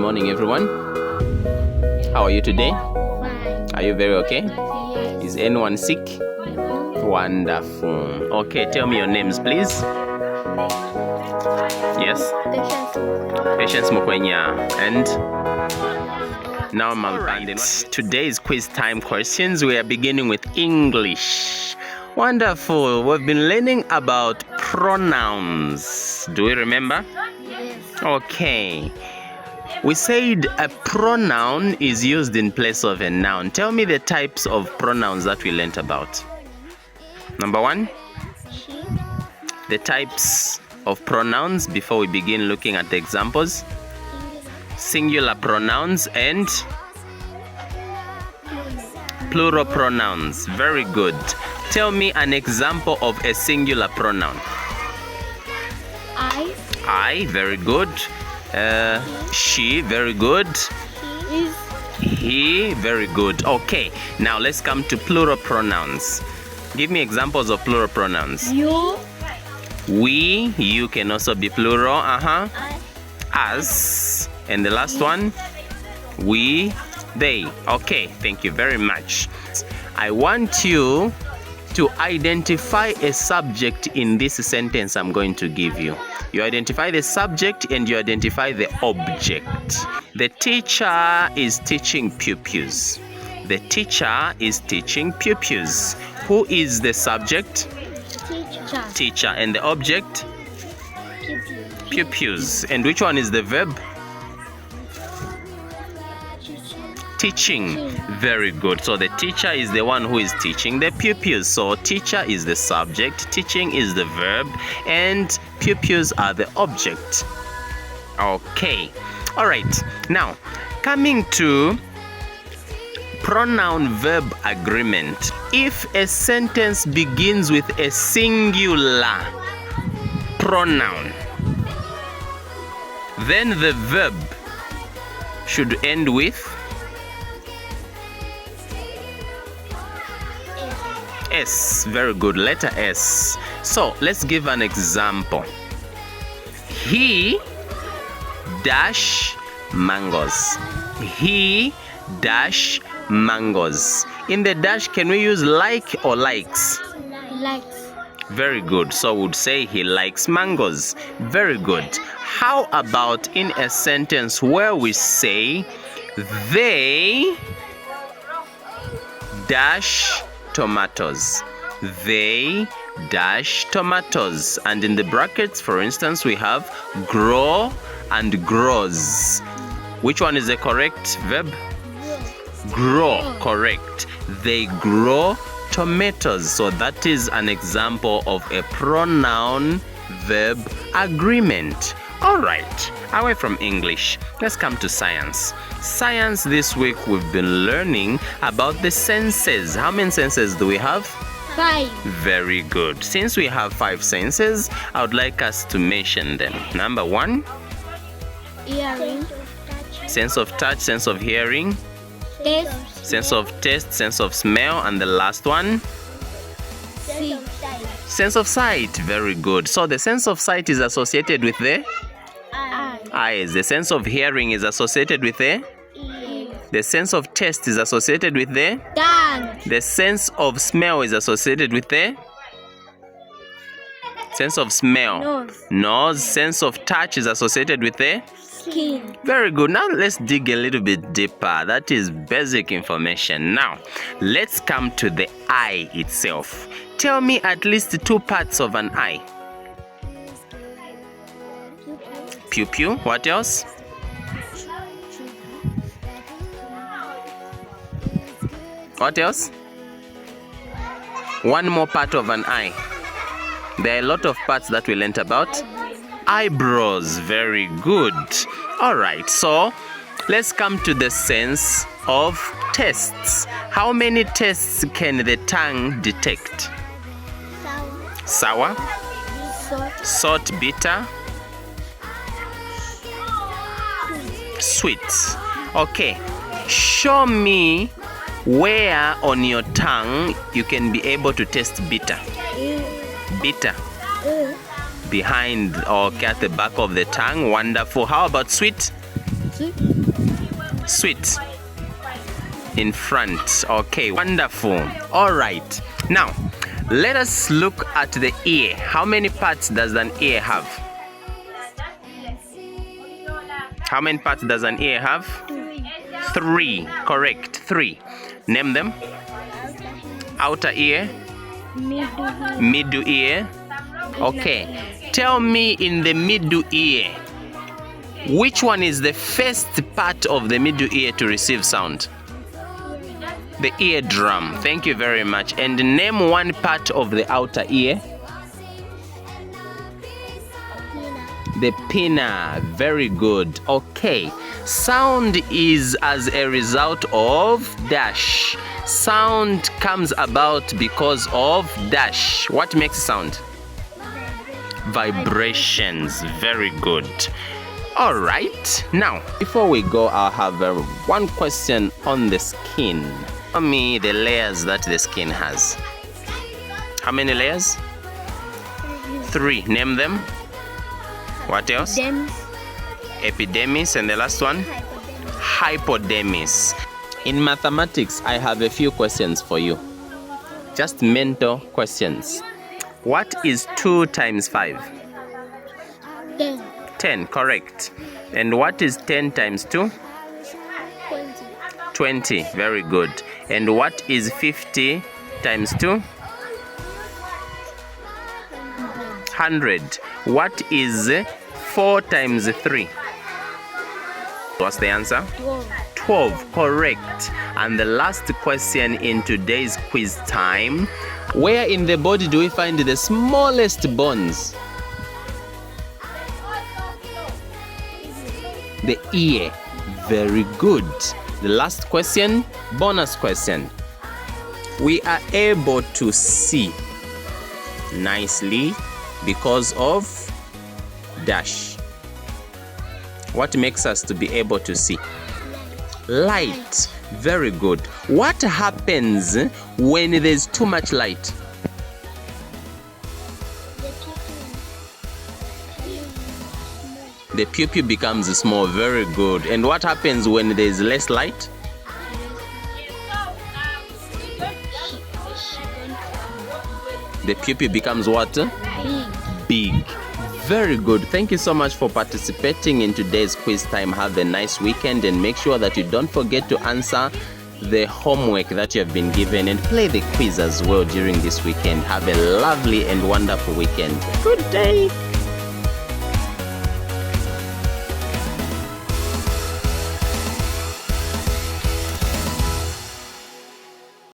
morning, everyone. How are you today? Fine. Are you very okay? Yes. Is anyone sick? Wonderful. Okay, tell me your names, please. Yes? Patience Mukwenya and Normal Bandit. Today's quiz time questions. We are beginning with English. Wonderful. We've been learning about pronouns. Do we remember? Yes. Okay. We said a pronoun is used in place of a noun. Tell me the types of pronouns that we learnt about. Number one, She. the types of pronouns before we begin looking at the examples. Singular pronouns and plural pronouns. Very good. Tell me an example of a singular pronoun. I, very good. She, very good. He, very good. Okay, now let's come to plural pronouns. Give me examples of plural pronouns. You. We, you can also be plural. Us. And the last one, we, they. Okay, thank you very much. I want you to identify a subject in this sentence I'm going to give you. You identify the subject and you identify the object. The teacher is teaching pupils. The teacher is teaching pupils. Who is the subject? Teacher. Teacher. And the object? Pupils. And which one is the verb? Teaching. Very good. So the teacher is the one who is teaching the pupils. So teacher is the subject, teaching is the verb, and pupils are the object. Okay. All right. Now, coming to pronoun verb agreement. If a sentence begins with a singular pronoun, then the verb should end with S. Very good. Letter S. So let's give an example. He dash mangoes. He dash mangoes. In the dash, can we use like or likes? Likes. Very good. So we would say he likes mangoes. Very good. How about in a sentence where we say they dash tomatoes? They dash tomatoes. And in the brackets, for instance, we have grow and grows. Which one is the correct verb? Grow. Correct. They grow tomatoes. So that is an example of a pronoun verb agreement. All right, away from English, let's come to science. Science, this week we've been learning about the senses. How many senses do we have? 5. Very good. Since we have 5 senses, I would like us to mention them. Number 1, Earring. sense of touch, sense of hearing, Taste. sense of taste, sense of smell, and the last one, See. sense of sight. Very good. So the sense of sight is associated with the eyes. The sense of hearing is associated with the The sense of taste is associated with the Tongue. The sense of smell is associated with the sense of smell. Nose. Sense of touch is associated with the Skin. Very good. Now let's dig a little bit deeper. That is basic information. Now let's come to the eye itself. Tell me at least 2 parts of an eye. Pupil. What else? What else? One more part of an eye. There are a lot of parts that we learnt about. Eyebrows. Very good. All right, so let's come to the sense of tastes. How many tastes can the tongue detect? Sour, salt, bitter, sweet. Okay, show me where on your tongue you can be able to taste bitter. Bitter. Behind or at the back of the tongue. Wonderful. How about sweet? Sweet. In front. Okay, wonderful. All right. Now, let us look at the ear. How many parts does an ear have? How many parts does an ear have? 3. Correct. 3. Name them. Outer ear. Middle ear. Okay. Tell me, in the middle ear, which one is the first part of the middle ear to receive sound? The eardrum. Thank you very much. And name one part of the outer ear. The pinna. Very good. Okay. Sound is as a result of dash. Sound comes about because of dash. What makes sound? Vibrations. Very good. All right. Now, before we go, I'll have one question on the skin. Tell me the layers that the skin has. How many layers? 3. Name them. What else? Epidermis, and the last one? Hypodermis. In mathematics, I have a few questions for you. Just mental questions. What is 2 times 5? 10. 10, correct. And what is 10 times 2? 20, very good. And what is 50 times 2? 100. What is 4 times 3? What's the answer? 12, correct. And the last question in today's quiz time. Where in the body do we find the smallest bones? The ear. Very good. The last question, bonus question. We are able to see nicely because of dash. What makes us to be able to see? Light. Very good. What happens when there's too much light? The pupil becomes small. Very good. And what happens when there's less light? The pupil becomes what? Big. Very good. Thank you so much for participating in today's quiz time. Have a nice weekend, and make sure that you don't forget to answer the homework that you have been given and play the quiz as well during this weekend. Have a lovely and wonderful weekend. Good day.